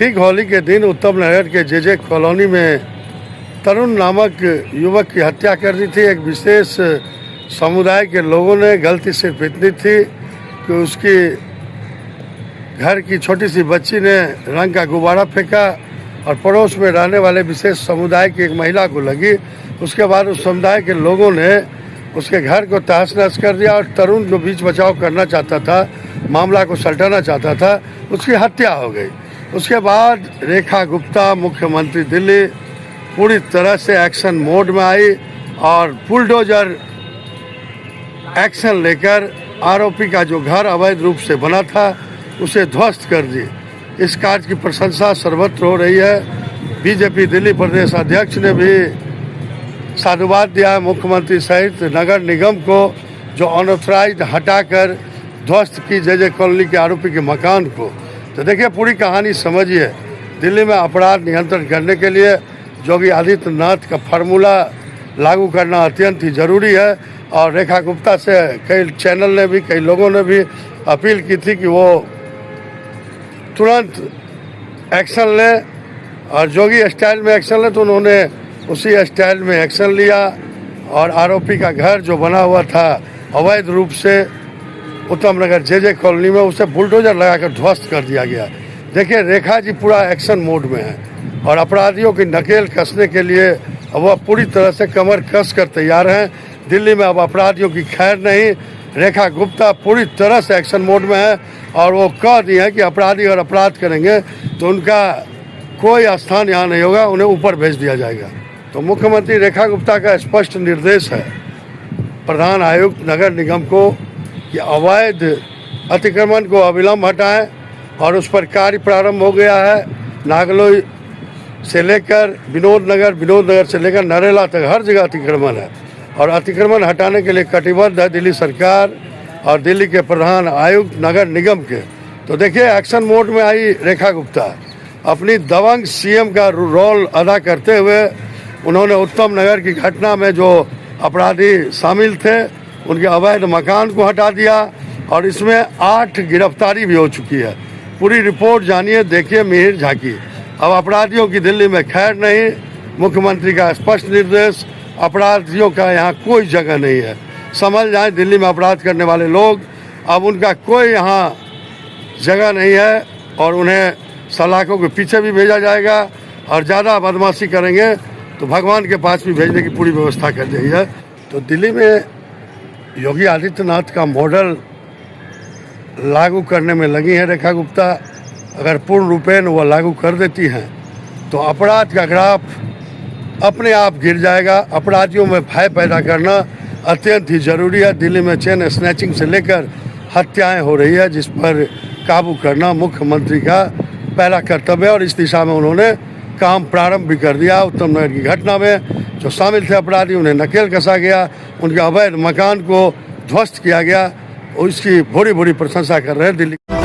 ठीक होली के दिन उत्तम नगर के जे कॉलोनी में तरुण नामक युवक की हत्या कर दी थी। एक विशेष समुदाय के लोगों ने, गलती सिर्फ इतनी थी कि उसकी घर की छोटी सी बच्ची ने रंग का गुब्बारा फेंका और पड़ोस में रहने वाले विशेष समुदाय की एक महिला को लगी। उसके बाद उस समुदाय के लोगों ने उसके घर को तहस नहस कर दिया और तरुण जो बीच बचाव करना चाहता था, मामला को सलटाना चाहता था, उसकी हत्या हो गई। उसके बाद रेखा गुप्ता मुख्यमंत्री दिल्ली पूरी तरह से एक्शन मोड में आई और बुलडोजर एक्शन लेकर आरोपी का जो घर अवैध रूप से बना था उसे ध्वस्त कर दी। इस कार्य की प्रशंसा सर्वत्र हो रही है। बीजेपी दिल्ली प्रदेश अध्यक्ष ने भी साधुवाद दिया है मुख्यमंत्री सहित नगर निगम को, जो अनऑथराइज्ड हटाकर ध्वस्त की जे कॉलोनी के आरोपी के मकान को। तो देखिए, पूरी कहानी समझिए। दिल्ली में अपराध नियंत्रण करने के लिए योगी आदित्यनाथ का फार्मूला लागू करना अत्यंत ही जरूरी है। और रेखा गुप्ता से कई चैनल ने भी, कई लोगों ने भी अपील की थी कि वो तुरंत एक्शन ले और जोगी स्टाइल में एक्शन ले, तो उन्होंने उसी स्टाइल में एक्शन लिया और आरोपी का घर जो बना हुआ था अवैध रूप से उत्तम नगर जे कॉलोनी में, उसे बुलडोजर लगाकर ध्वस्त कर दिया गया। देखिए, रेखा जी पूरा एक्शन मोड में है और अपराधियों की नकेल कसने के लिए अब वह पूरी तरह से कमर कस कर तैयार हैं। दिल्ली में अब अपराधियों की खैर नहीं। रेखा गुप्ता पूरी तरह से एक्शन मोड में है और वो कह दिए हैं कि अपराधी अगर अपराध करेंगे तो उनका कोई स्थान यहाँ नहीं होगा, उन्हें ऊपर भेज दिया जाएगा। तो मुख्यमंत्री रेखा गुप्ता का स्पष्ट निर्देश है प्रधान आयुक्त नगर निगम को कि अवैध अतिक्रमण को अविलंब हटाएं और उस पर कार्य प्रारंभ हो गया है। नागलोई से लेकर विनोद नगर से लेकर नरेला तक हर जगह अतिक्रमण है और अतिक्रमण हटाने के लिए कटिबद्ध है दिल्ली सरकार और दिल्ली के प्रधान आयुक्त नगर निगम के। तो देखिए, एक्शन मोड में आई रेखा गुप्ता अपनी दबंग सीएम का रोल अदा करते हुए उन्होंने उत्तम नगर की घटना में जो अपराधी शामिल थे उनके अवैध मकान को हटा दिया और इसमें 8 गिरफ्तारी भी हो चुकी है। पूरी रिपोर्ट जानिए, देखिए, मिहिर झांकी। अब अपराधियों की दिल्ली में खैर नहीं। मुख्यमंत्री का स्पष्ट निर्देश, अपराधियों का यहाँ कोई जगह नहीं है। समझ जाएं, दिल्ली में अपराध करने वाले लोग, अब उनका कोई यहाँ जगह नहीं है और उन्हें सलाखों के पीछे भी भेजा जाएगा और ज़्यादा बदमाशी करेंगे तो भगवान के पास भी भेजने की पूरी व्यवस्था कर दी है। तो दिल्ली में योगी आदित्यनाथ का मॉडल लागू करने में लगी है रेखा गुप्ता। अगर पूर्ण रूपेण वह लागू कर देती हैं तो अपराध का ग्राफ अपने आप गिर जाएगा। अपराधियों में भय पैदा करना अत्यंत ही जरूरी है। दिल्ली में चेन स्नैचिंग से लेकर हत्याएं हो रही है, जिस पर काबू करना मुख्यमंत्री का पहला कर्तव्य है और इस दिशा में उन्होंने काम प्रारंभ भी कर दिया। उत्तम नगर की घटना में जो शामिल थे अपराधी, उन्हें नकेल कसा गया, उनके अवैध मकान को ध्वस्त किया गया। उसकी भूरी भूरी प्रशंसा कर रहे हैं दिल्ली।